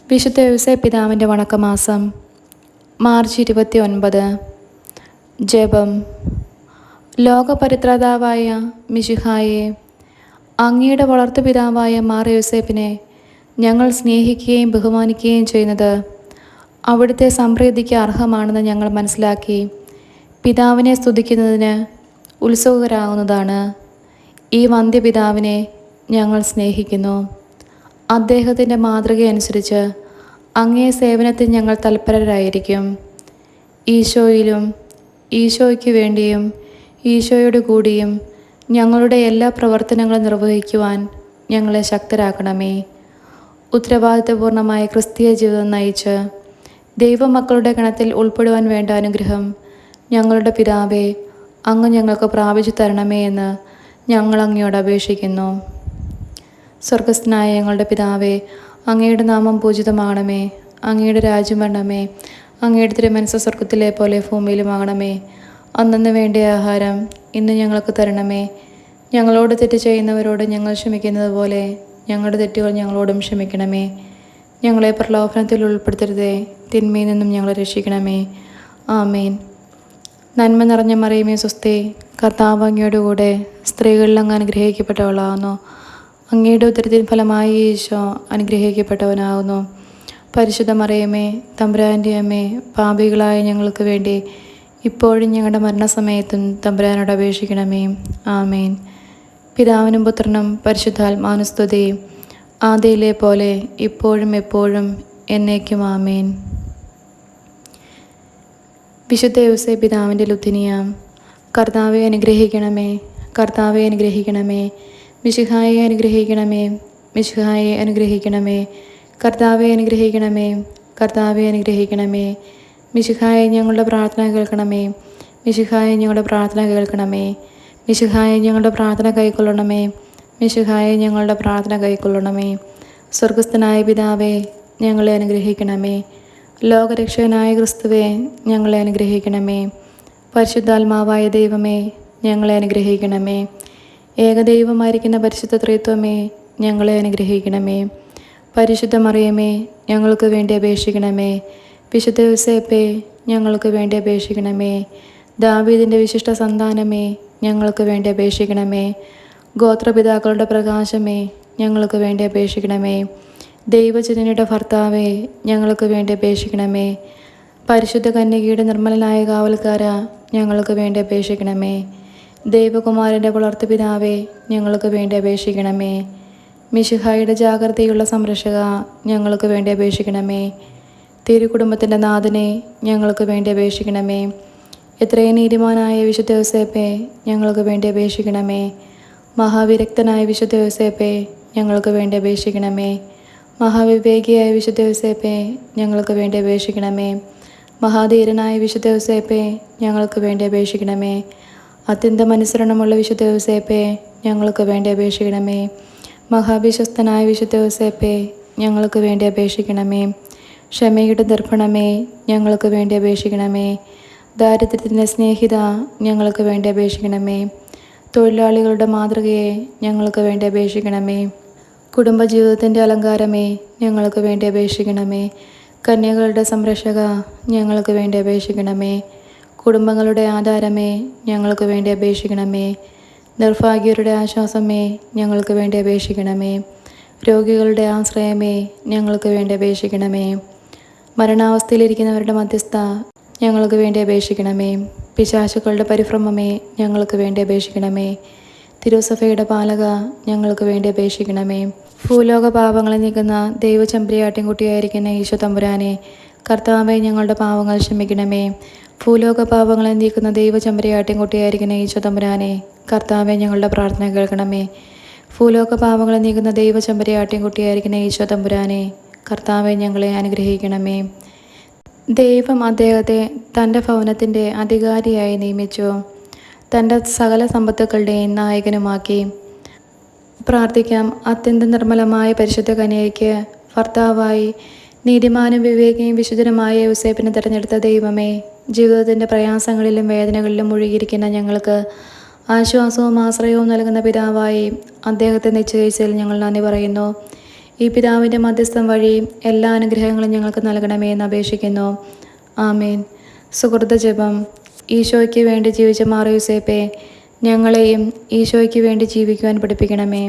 വിശുദ്ധ യോസേപ്പ് പിതാവിൻ്റെ വണക്കമാസം മാർച്ച് 29. ജപം. ലോകപരിത്രാതാവായ മിശിഹായെ, അങ്ങയുടെ വളർത്തുപിതാവായ മാർ യോസേപ്പിനെ ഞങ്ങൾ സ്നേഹിക്കുകയും ബഹുമാനിക്കുകയും ചെയ്യുന്നത് അവിടുത്തെ സംപ്രീതിക്ക് അർഹമാണെന്ന് ഞങ്ങൾ മനസ്സിലാക്കി പിതാവിനെ സ്തുതിക്കുന്നതിന് ഉത്സുകരാകുന്നതാണ്. ഈ വന്ധ്യപിതാവിനെ ഞങ്ങൾ സ്നേഹിക്കുന്നു. അദ്ദേഹത്തിൻ്റെ മാതൃകയനുസരിച്ച് അങ്ങേ സേവനത്തിൽ ഞങ്ങൾ തൽപരരായിരിക്കും. ഈശോയിലും ഈശോയ്ക്ക് വേണ്ടിയും ഈശോയോട് കൂടിയും ഞങ്ങളുടെ എല്ലാ പ്രവർത്തനങ്ങളും നിർവഹിക്കുവാൻ ഞങ്ങളെ ശക്തരാക്കണമേ. ഉത്തരവാദിത്വപൂർണമായ ക്രിസ്തീയ ജീവിതം നയിച്ച് ദൈവമക്കളുടെ ഗണത്തിൽ ഉൾപ്പെടുവാൻ വേണ്ട അനുഗ്രഹം ഞങ്ങളുടെ പിതാവേ, അങ്ങ് ഞങ്ങൾക്ക് പ്രാപിച്ചു തരണമേ എന്ന് ഞങ്ങൾ അങ്ങയോട് അപേക്ഷിക്കുന്നു. സ്വർഗസ്ഥനായ ഞങ്ങളുടെ പിതാവേ, അങ്ങയുടെ നാമം പൂജിതമാകണമേ. അങ്ങയുടെ രാജ്യം വരണമേ. അങ്ങയുടെ തിരുമനസ്സ് സ്വർഗത്തിലെ പോലെ ഭൂമിയിലുമാകണമേ. അന്നന്ന് വേണ്ട ആഹാരം ഇന്ന് ഞങ്ങൾക്ക് തരണമേ. ഞങ്ങളോട് തെറ്റ് ചെയ്യുന്നവരോട് ഞങ്ങൾ ക്ഷമിക്കുന്നത് പോലെ ഞങ്ങളുടെ തെറ്റുകൾ ഞങ്ങളോടും ക്ഷമിക്കണമേ. ഞങ്ങളെ പ്രലോഭനത്തിൽ ഉൾപ്പെടുത്തരുതേ, തിന്മയിൽ നിന്നും ഞങ്ങളെ രക്ഷിക്കണമേ. ആമേൻ. നന്മ നിറഞ്ഞ മറിയമേ സ്വസ്തി, കർത്താവ് അങ്ങയുടെ കൂടെ സ്ത്രീകളിൽ അങ്ങ് അനുഗ്രഹിക്കപ്പെട്ടവളാകുന്നു. അങ്ങയുടെ ഉദരത്തിൻ ഫലമായി ഈശോ അനുഗ്രഹിക്കപ്പെട്ടവനാകുന്നു. പരിശുദ്ധ മറിയമേ, തമ്പുരാൻ്റെ അമ്മേ, പാപികളായ ഞങ്ങൾക്ക് വേണ്ടി ഇപ്പോഴും ഞങ്ങളുടെ മരണസമയത്തും തമ്പുരാനോട് അപേക്ഷിക്കണമേ. ആമേൻ. പിതാവിനും പുത്രനും പരിശുദ്ധാത്മാവിനും സ്തുതി, ആദിയിലെ പോലെ ഇപ്പോഴും എപ്പോഴും എന്നേക്കും. ആമേൻ. വിശുദ്ധ യോസേപ്പ് പിതാവിൻ്റെ ലുത്തിനിയ. കർത്താവെ അനുഗ്രഹിക്കണമേ, കർത്താവെ അനുഗ്രഹിക്കണമേ. മിശിഹായെ അനുഗ്രഹിക്കണമേ, മിശിഹായെ അനുഗ്രഹിക്കണമേ. കർത്താവെ അനുഗ്രഹിക്കണമേ, കർത്താവെ അനുഗ്രഹിക്കണമേ. മിശിഹായെ ഞങ്ങളുടെ പ്രാർത്ഥന കേൾക്കണമേ, മിശിഹായെ ഞങ്ങളുടെ പ്രാർത്ഥന കേൾക്കണമേ. മിശിഹായെ ഞങ്ങളുടെ പ്രാർത്ഥന കൈക്കൊള്ളണമേ, മിശിഹായെ ഞങ്ങളുടെ പ്രാർത്ഥന കൈക്കൊള്ളണമേ. സ്വർഗസ്ഥനായ പിതാവേ, ഞങ്ങളെ അനുഗ്രഹിക്കണമേ. ലോകരക്ഷകനായ ക്രിസ്തുവേ, ഞങ്ങളെ അനുഗ്രഹിക്കണമേ. പരിശുദ്ധാത്മാവായ ദൈവമേ, ഞങ്ങളെ അനുഗ്രഹിക്കണമേ. ഏകദൈവമായിരിക്കുന്ന പരിശുദ്ധ ത്രിത്വമേ, ഞങ്ങളെ അനുഗ്രഹിക്കണമേ. പരിശുദ്ധ മറിയമേ, ഞങ്ങൾക്ക് വേണ്ടി അപേക്ഷിക്കണമേ. വിശുദ്ധ യോസേപ്പേ, ഞങ്ങൾക്ക് വേണ്ടി അപേക്ഷിക്കണമേ. ദാവീദിൻ്റെ വിശിഷ്ട സന്താനമേ, ഞങ്ങൾക്ക് വേണ്ടി അപേക്ഷിക്കണമേ. ഗോത്രപിതാക്കളുടെ പ്രകാശമേ, ഞങ്ങൾക്ക് വേണ്ടി അപേക്ഷിക്കണമേ. ദൈവജനനിയുടെ ഭർത്താവേ, ഞങ്ങൾക്ക് വേണ്ടി അപേക്ഷിക്കണമേ. പരിശുദ്ധ കന്യകയുടെ നിർമ്മലനായ കാവൽക്കാര, ഞങ്ങൾക്ക് വേണ്ടി അപേക്ഷിക്കണമേ. ദൈവകുമാരൻ്റെ വളർത്തുപിതാവേ, ഞങ്ങൾക്ക് വേണ്ടി അപേക്ഷിക്കണമേ. മിശിഹായുടെ ജാഗ്രതയുള്ള സംരക്ഷക, ഞങ്ങൾക്ക് വേണ്ടി അപേക്ഷിക്കണമേ. തിരുകുടുംബത്തിൻ്റെ നാഥനെ, ഞങ്ങൾക്ക് വേണ്ടി അപേക്ഷിക്കണമേ. എത്രയും നീതിമാനായ വിശുദ്ധ യോസേപ്പേ, ഞങ്ങൾക്ക് വേണ്ടി അപേക്ഷിക്കണമേ. മഹാവിരക്തനായ വിശുദ്ധ യോസേപ്പേ, ഞങ്ങൾക്ക് വേണ്ടി അപേക്ഷിക്കണമേ. മഹാവിവേകിയായ വിശുദ്ധ യോസേപ്പേ, ഞങ്ങൾക്ക് വേണ്ടി അപേക്ഷിക്കണമേ. മഹാധീരനായ വിശുദ്ധ യോസേപ്പേ, ഞങ്ങൾക്ക് വേണ്ടി അപേക്ഷിക്കണമേ. അത്യന്തം അനുസരണമുള്ള വിശുദ്ധ യോസേപ്പേ, ഞങ്ങൾക്ക് വേണ്ടി അപേക്ഷിക്കണമേ. മഹാവിശ്വസ്തനായ വിശുദ്ധ യോസേപ്പേ, ഞങ്ങൾക്ക് വേണ്ടി അപേക്ഷിക്കണമേ. ക്ഷമയുടെ ദർപ്പണമേ, ഞങ്ങൾക്ക് വേണ്ടി അപേക്ഷിക്കണമേ. ദാരിദ്ര്യത്തിൻ്റെ സ്നേഹിത, ഞങ്ങൾക്ക് വേണ്ടി അപേക്ഷിക്കണമേ. തൊഴിലാളികളുടെ മാതൃകയെ, ഞങ്ങൾക്ക് വേണ്ടി അപേക്ഷിക്കണമേ. കുടുംബജീവിതത്തിൻ്റെ അലങ്കാരമേ, ഞങ്ങൾക്ക് വേണ്ടി അപേക്ഷിക്കണമേ. കന്യകളുടെ സംരക്ഷക, ഞങ്ങൾക്ക് വേണ്ടി അപേക്ഷിക്കണമേ. കുടുംബങ്ങളുടെ ആധാരമേ, ഞങ്ങൾക്ക് വേണ്ടി അപേക്ഷിക്കണമേ. നിർഭാഗ്യരുടെ ആശ്വാസമേ, ഞങ്ങൾക്ക് വേണ്ടി അപേക്ഷിക്കണമേ. രോഗികളുടെ ആശ്രയമേ, ഞങ്ങൾക്ക് വേണ്ടി അപേക്ഷിക്കണമേ. മരണാവസ്ഥയിലിരിക്കുന്നവരുടെ മധ്യസ്ഥ, ഞങ്ങൾക്ക് വേണ്ടി അപേക്ഷിക്കണമേ. പിശാചുക്കളുടെ പരിഭ്രമമേ, ഞങ്ങൾക്ക് വേണ്ടി അപേക്ഷിക്കണമേ. തിരുസഭയുടെ പാലക, ഞങ്ങൾക്ക് വേണ്ടി അപേക്ഷിക്കണമേ. ഭൂലോക പാപങ്ങളെ നീക്കുന്ന ദൈവചെമ്പരിയാട്ടിൻകുട്ടിയായിരിക്കുന്ന ഈശോ തമ്പുരാനെ, കർത്താവെ ഞങ്ങളുടെ പാവങ്ങൾ ക്ഷമിക്കണമേ. ഭൂലോക പാപങ്ങളെ നീക്കുന്ന ദൈവചെമ്പരിയാട്ടിൻകുട്ടിയായിരിക്കുന്ന ഈശോ തമ്പുരാനെ, കർത്താവെ ഞങ്ങളുടെ പ്രാർത്ഥന കേൾക്കണമേ. ഭൂലോക പാപങ്ങളെ നീക്കുന്ന ദൈവചെമ്പരിയാട്ടിൻകുട്ടിയായിരിക്കുന്ന ഈശോ തമ്പുരാനെ, കർത്താവെ ഞങ്ങളെ അനുഗ്രഹിക്കണമേ. ദൈവം അദ്ദേഹത്തെ തൻ്റെ ഭവനത്തിൻ്റെ അധികാരിയായി നിയമിച്ചു, തൻ്റെ സകല സമ്പത്തുക്കളുടെയും നായകനുമാക്കി. പ്രാർത്ഥിക്കാം. അത്യന്തം നിർമ്മലമായ പരിശുദ്ധ കന്യകയ്ക്ക് ഭർത്താവായി നീതിമാനും വിവേകിയും വിശുദ്ധനുമായ യോസേപ്പിനെ തിരഞ്ഞെടുത്ത ദൈവമേ, ജീവിതത്തിൻ്റെ പ്രയാസങ്ങളിലും വേദനകളിലും മുഴുകിയിരിക്കുന്ന ഞങ്ങൾക്ക് ആശ്വാസവും ആശ്രയവും നൽകുന്ന പിതാവായി അദ്ദേഹത്തെ നിശ്ചയിച്ചതിൽ ഞങ്ങൾ നന്ദി പറയുന്നു. ഈ പിതാവിൻ്റെ മധ്യസ്ഥം വഴി എല്ലാ അനുഗ്രഹങ്ങളും ഞങ്ങൾക്ക് നൽകണമേ എന്ന് അപേക്ഷിക്കുന്നു. ആമേൻ. സുഹൃത ജപം. ഈശോയ്ക്ക് വേണ്ടി ജീവിച്ച മാർ യോസേപ്പേ, ഞങ്ങളെയും ഈശോയ്ക്ക് വേണ്ടി ജീവിക്കുവാൻ പഠിപ്പിക്കണമേ.